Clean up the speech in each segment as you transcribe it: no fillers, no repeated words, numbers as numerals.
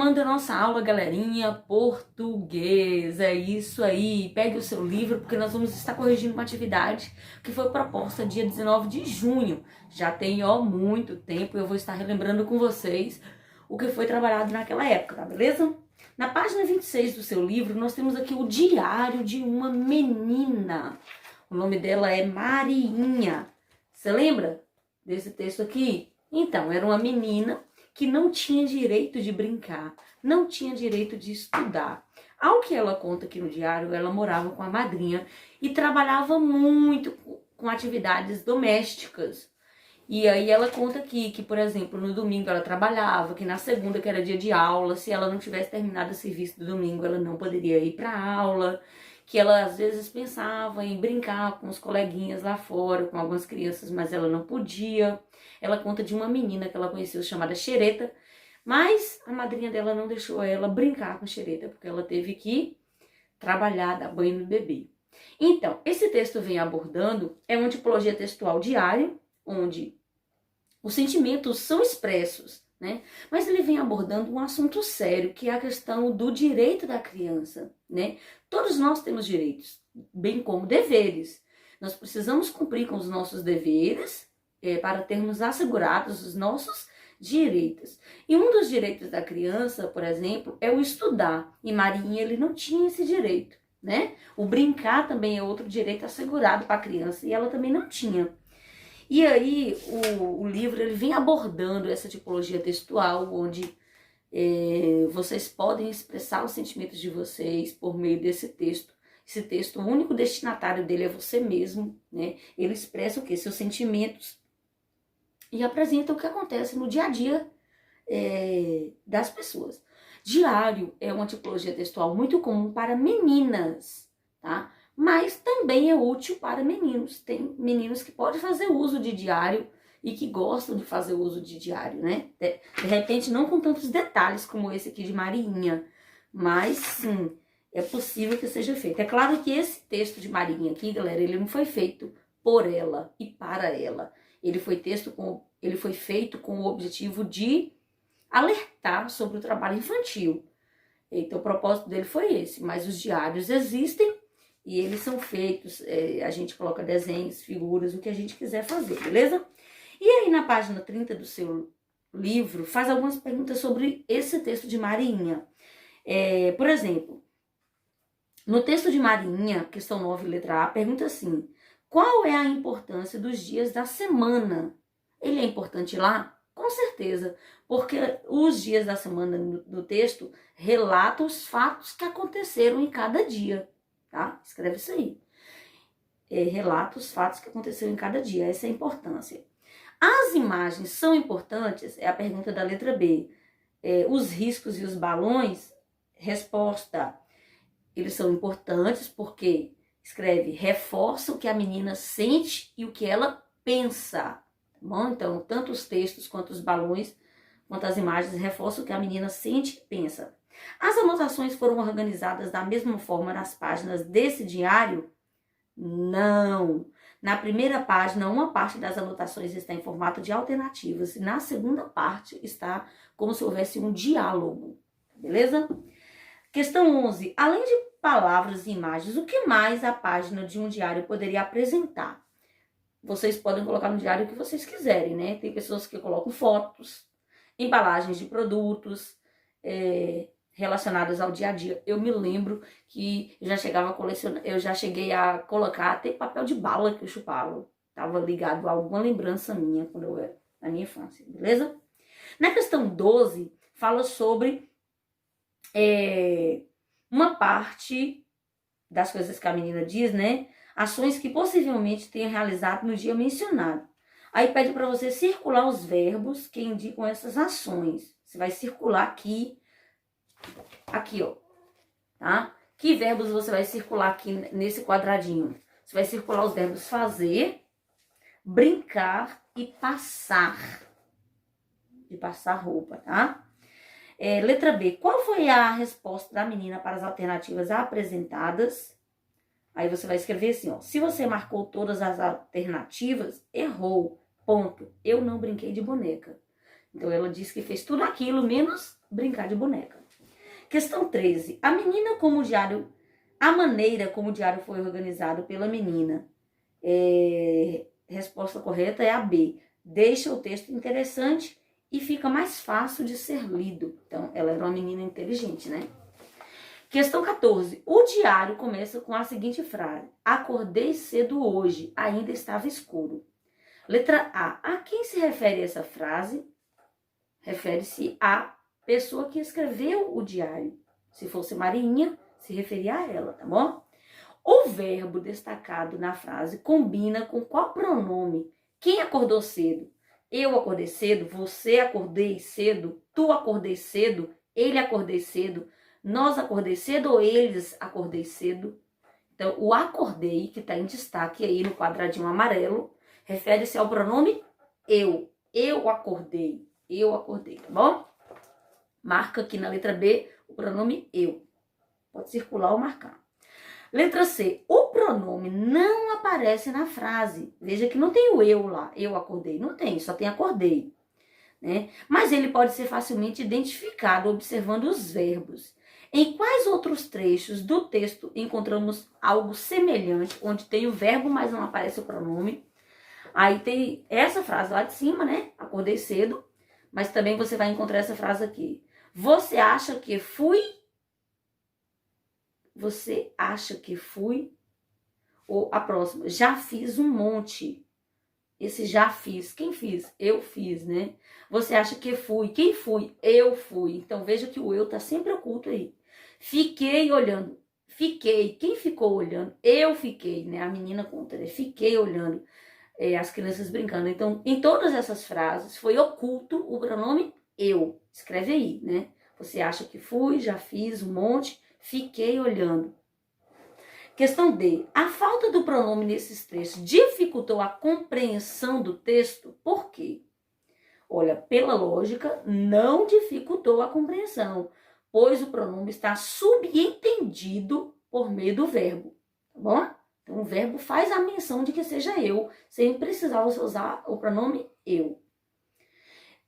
Retomando a nossa aula, galerinha, português, é isso aí. Pegue o seu livro, porque nós vamos estar corrigindo uma atividade que foi proposta dia 19 de junho. Já tem, muito tempo, eu vou estar relembrando com vocês o que foi trabalhado naquela época, tá beleza? Na página 26 do seu livro, nós temos aqui o diário de uma menina. O nome dela é Mariinha. Você lembra desse texto aqui? Então, era uma menina que não tinha direito de brincar, não tinha direito de estudar. Ao que ela conta aqui no diário, ela morava com a madrinha e trabalhava muito com atividades domésticas. E aí ela conta aqui que, por exemplo, no domingo ela trabalhava, que na segunda, que era dia de aula, se ela não tivesse terminado o serviço do domingo, ela não poderia ir para a aula, que ela às vezes pensava em brincar com os coleguinhas lá fora, com algumas crianças, mas ela não podia. Ela conta de uma menina que ela conheceu chamada Xereta, mas a madrinha dela não deixou ela brincar com Xereta, porque ela teve que trabalhar, dar banho no bebê. Então, esse texto vem abordando, é uma tipologia textual diária, onde os sentimentos são expressos, né? Mas ele vem abordando um assunto sério, que é a questão do direito da criança, né? Todos nós temos direitos, bem como deveres. Nós precisamos cumprir com os nossos deveres para termos assegurados os nossos direitos. E um dos direitos da criança, por exemplo, é o estudar. E Marinha, ele não tinha esse direito, né? O brincar também é outro direito assegurado para a criança e ela também não tinha. E aí o livro ele vem abordando essa tipologia textual, onde vocês podem expressar os sentimentos de vocês por meio desse texto. Esse texto, o único destinatário dele é você mesmo, né? Ele expressa o quê? Seus sentimentos e apresenta o que acontece no dia a dia das pessoas. Diário é uma tipologia textual muito comum para meninas, tá? Mas também é útil para meninos. Tem meninos que podem fazer uso de diário e que gostam de fazer uso de diário, né? De repente, não com tantos detalhes como esse aqui de Marinha, mas sim, é possível que seja feito. É claro que esse texto de Marinha aqui, galera, ele não foi feito por ela e para ela. Ele foi feito com o objetivo de alertar sobre o trabalho infantil. Então, o propósito dele foi esse, mas os diários existem e eles são feitos, a gente coloca desenhos, figuras, o que a gente quiser fazer, beleza? E aí, na página 30 do seu livro, faz algumas perguntas sobre esse texto de Marinha. Por exemplo, no texto de Marinha, questão 9, letra A, pergunta assim: qual é a importância dos dias da semana? Ele é importante lá? Com certeza, porque os dias da semana do texto relatam os fatos que aconteceram em cada dia. Tá? Escreve isso aí. Relata os fatos que aconteceram em cada dia. Essa é a importância. As imagens são importantes? É a pergunta da letra B. Os riscos e os balões? Resposta. Eles são importantes porque, escreve, reforça o que a menina sente e o que ela pensa. Tá bom? Então, tanto os textos quanto os balões, quanto as imagens, reforçam o que a menina sente e pensa. As anotações foram organizadas da mesma forma nas páginas desse diário? Não. Na primeira página, uma parte das anotações está em formato de alternativas e na segunda parte está como se houvesse um diálogo. Beleza? Questão 11. Além de palavras e imagens, o que mais a página de um diário poderia apresentar? Vocês podem colocar no diário o que vocês quiserem, né? Tem pessoas que colocam fotos, embalagens de produtos, relacionadas ao dia a dia. Eu me lembro que eu já cheguei a colocar até papel de bala que eu chupava. Estava ligado a alguma lembrança minha quando eu era na minha infância, beleza? Na questão 12, fala sobre uma parte das coisas que a menina diz, né? Ações que possivelmente tenha realizado no dia mencionado. Aí pede para você circular os verbos que indicam essas ações. Você vai circular aqui, ó, tá? Que verbos você vai circular aqui nesse quadradinho? Você vai circular os verbos fazer, brincar e passar. De passar roupa, tá? Letra B. Qual foi a resposta da menina para as alternativas apresentadas? Aí você vai escrever assim, ó. Se você marcou todas as alternativas, errou. Ponto. Eu não brinquei de boneca. Então ela disse que fez tudo aquilo menos brincar de boneca. Questão 13. A maneira como o diário foi organizado pela menina. Resposta correta é a B. Deixa o texto interessante e fica mais fácil de ser lido. Então, ela era uma menina inteligente, né? Questão 14. O diário começa com a seguinte frase. Acordei cedo hoje, ainda estava escuro. Letra A. A quem se refere essa frase? Refere-se à pessoa que escreveu o diário. Se fosse Marinha, se referia a ela, tá bom? O verbo destacado na frase combina com qual pronome? Quem acordou cedo? Eu acordei cedo, você acordei cedo, tu acordei cedo, ele acordei cedo, nós acordei cedo ou eles acordei cedo? Então, o acordei, que está em destaque aí no quadradinho amarelo, refere-se ao pronome eu. Eu acordei, tá bom? Marca aqui na letra B o pronome eu. Pode circular ou marcar. Letra C. O pronome não aparece na frase. Veja que não tem o eu lá. Eu acordei. Não tem, só tem acordei. Né? Mas ele pode ser facilmente identificado observando os verbos. Em quais outros trechos do texto encontramos algo semelhante, onde tem o verbo, mas não aparece o pronome? Aí tem essa frase lá de cima, né? Acordei cedo. Mas também você vai encontrar essa frase aqui. Você acha que fui? Você acha que fui? Ou a próxima, já fiz um monte. Esse já fiz, quem fiz? Eu fiz, né? Você acha que fui? Quem fui? Eu fui. Então veja que o eu tá sempre oculto aí. Fiquei olhando. Fiquei. Quem ficou olhando? Eu fiquei, né? A menina conta, né? Fiquei olhando as crianças brincando. Então, em todas essas frases foi oculto o pronome eu. Escreve aí, né? Você acha que fui? Já fiz um monte. Fiquei olhando. Questão D. A falta do pronome nesses trechos dificultou a compreensão do texto? Por quê? Olha, pela lógica, não dificultou a compreensão, pois o pronome está subentendido por meio do verbo, tá bom? Então, o verbo faz a menção de que seja eu, sem precisar você usar o pronome eu.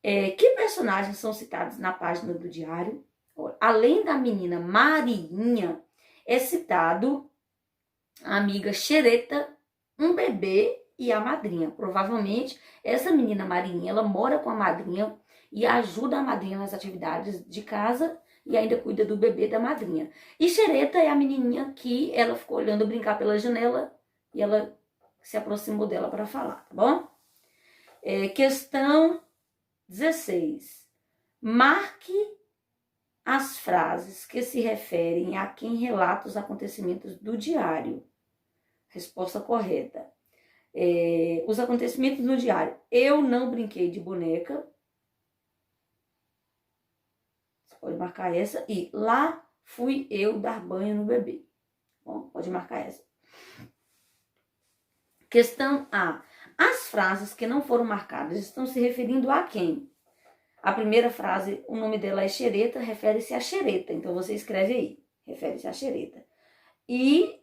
Que personagens são citados na página do diário? Olha, além da menina Marinha, é citado a amiga Xereta, um bebê e a madrinha. Provavelmente, essa menina Marinha, ela mora com a madrinha e ajuda a madrinha nas atividades de casa e ainda cuida do bebê da madrinha. E Xereta é a menininha que ela ficou olhando brincar pela janela e ela se aproximou dela para falar, tá bom? Questão 16. Marque as frases que se referem a quem relata os acontecimentos do diário. Resposta correta. Os acontecimentos do diário. Eu não brinquei de boneca. Você pode marcar essa. E lá fui eu dar banho no bebê. Bom, pode marcar essa. Questão A. As frases que não foram marcadas estão se referindo a quem? A primeira frase, o nome dela é Xereta, refere-se a Xereta. Então, você escreve aí. Refere-se a Xereta. E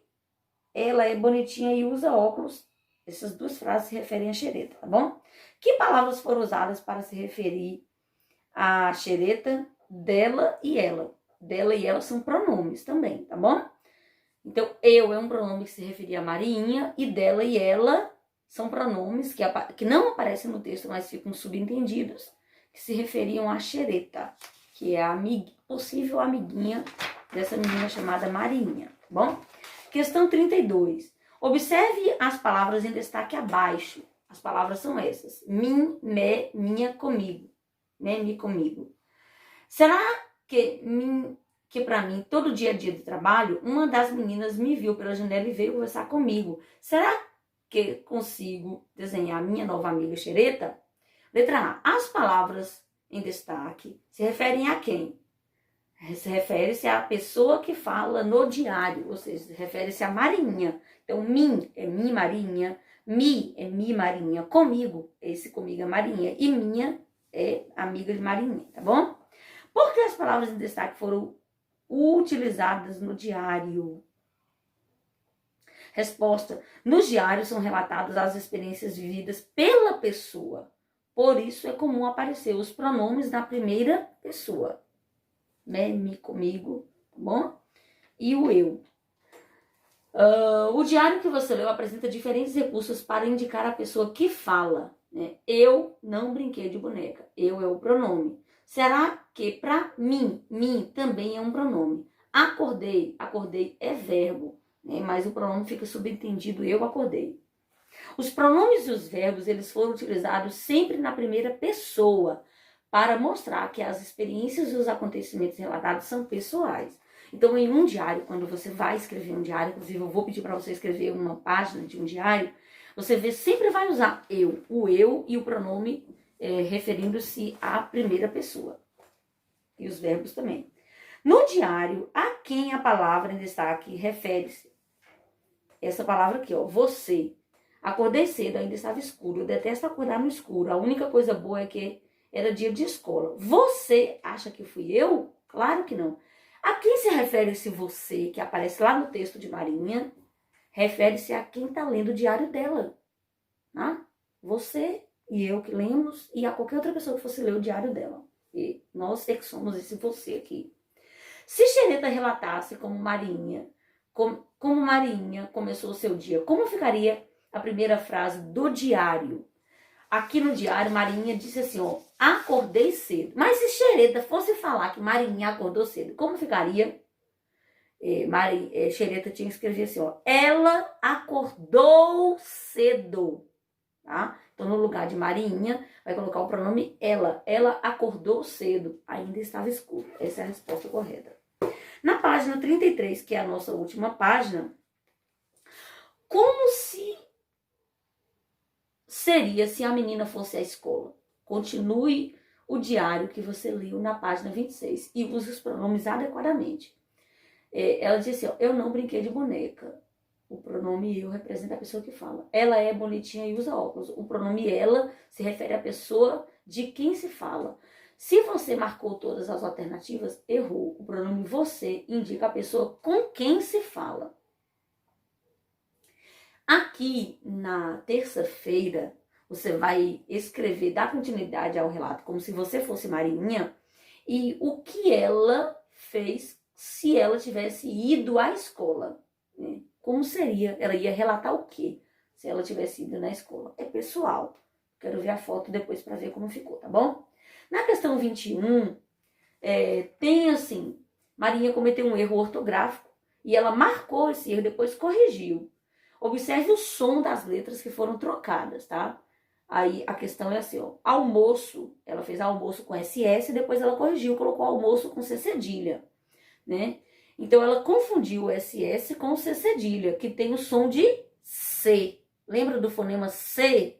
ela é bonitinha e usa óculos. Essas duas frases se referem a Xereta, tá bom? Que palavras foram usadas para se referir a Xereta, dela e ela? Dela e ela são pronomes também, tá bom? Então, eu é um pronome que se referia a Marinha e dela e ela são pronomes que não aparecem no texto, mas ficam subentendidos, que se referiam a Xereta, que é a possível amiguinha dessa menina chamada Marinha, tá bom? Questão 32. Observe as palavras em destaque abaixo. As palavras são essas. Mim, me, minha, comigo. Me, comigo. Será que para mim, todo dia a dia de trabalho, uma das meninas me viu pela janela e veio conversar comigo? Será que consigo desenhar a minha nova amiga Xereta? Letra A. As palavras em destaque se referem a quem? Se refere-se à pessoa que fala no diário, ou seja, se refere-se a Marinha. Então, mim é mi Marinha, mi é mi Marinha, comigo, esse comigo é Marinha, e minha é amiga de Marinha, tá bom? Por que as palavras em destaque foram utilizadas no diário? Resposta: nos diários são relatadas as experiências vividas pela pessoa. Por isso é comum aparecer os pronomes na primeira pessoa. me, comigo, tá bom? E o eu. O diário que você leu apresenta diferentes recursos para indicar a pessoa que fala, né? Eu não brinquei de boneca. Eu é o pronome. Será que para mim também é um pronome? Acordei é verbo, né? Mas o pronome fica subentendido eu acordei. Os pronomes e os verbos, eles foram utilizados sempre na primeira pessoa para mostrar que as experiências e os acontecimentos relatados são pessoais. Então, em um diário, quando você vai escrever um diário, inclusive eu vou pedir para você escrever uma página de um diário, você sempre vai usar o eu e o pronome referindo-se à primeira pessoa. E os verbos também. No diário, a quem a palavra em destaque refere-se. Essa palavra aqui, ó, você. Acordei cedo, ainda estava escuro. Eu detesto acordar no escuro. A única coisa boa é que era dia de escola. Você acha que fui eu? Claro que não. A quem se refere esse você que aparece lá no texto de Marinha? Refere-se a quem está lendo o diário dela. Tá? Você e eu que lemos e a qualquer outra pessoa que fosse ler o diário dela. E nós é que somos esse você aqui. Se Xereta relatasse como Marinha começou o seu dia, como ficaria a primeira frase do diário? Aqui no diário, Marinha disse assim, ó, acordei cedo. Mas se Xereta fosse falar que Marinha acordou cedo, como ficaria? Xereta tinha que escrever assim, ó, ela acordou cedo, tá? Então, no lugar de Marinha, vai colocar o pronome ela. Ela acordou cedo, ainda estava escuro. Essa é a resposta correta. Na página 33, que é a nossa última página, como seria se a menina fosse à escola? Continue o diário que você leu na página 26 e use os pronomes adequadamente. Ela disse assim, ó, eu não brinquei de boneca. O pronome eu representa a pessoa que fala. Ela é bonitinha e usa óculos. O pronome ela se refere à pessoa de quem se fala. Se você marcou todas as alternativas, errou. O pronome você indica a pessoa com quem se fala. Aqui, na terça-feira, você vai escrever, dar continuidade ao relato, como se você fosse Marinha, e o que ela fez se ela tivesse ido à escola, né? Como seria? Ela ia relatar o quê se ela tivesse ido na escola? É pessoal. Quero ver a foto depois para ver como ficou, tá bom? Na questão 21, tem assim, Marinha cometeu um erro ortográfico e ela marcou esse erro, depois corrigiu. Observe o som das letras que foram trocadas, tá? Aí a questão é assim, ó, almoço, ela fez almoço com SS, depois ela corrigiu, colocou almoço com C cedilha, né? Então ela confundiu o SS com o C cedilha, que tem o som de C. Lembra do fonema C?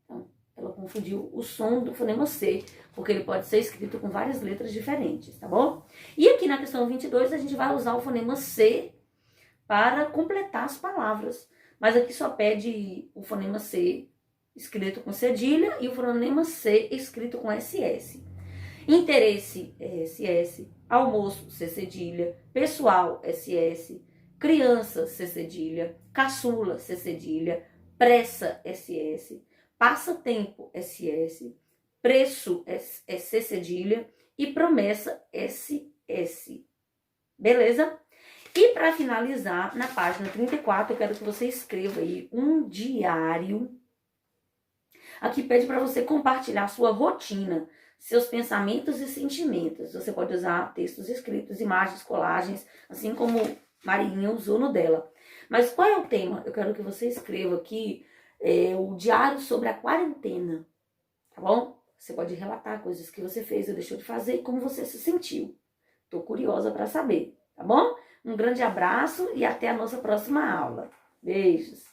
Então, ela confundiu o som do fonema C, porque ele pode ser escrito com várias letras diferentes, tá bom? E aqui na questão 22 a gente vai usar o fonema C para completar as palavras. Mas aqui só pede o fonema C escrito com cedilha e o fonema C escrito com SS. Interesse, SS. Almoço, C cedilha. Pessoal, SS. Criança, C cedilha. Caçula, C cedilha. Pressa, SS. Passatempo, SS. Preço, C cedilha. E promessa, SS. Beleza? E para finalizar, na página 34, eu quero que você escreva aí um diário. Aqui pede para você compartilhar sua rotina, seus pensamentos e sentimentos. Você pode usar textos escritos, imagens, colagens, assim como Marinha usou no dela. Mas qual é o tema? Eu quero que você escreva aqui o diário sobre a quarentena, tá bom? Você pode relatar coisas que você fez ou deixou de fazer e como você se sentiu. Tô curiosa para saber, tá bom? Um grande abraço e até a nossa próxima aula. Beijos!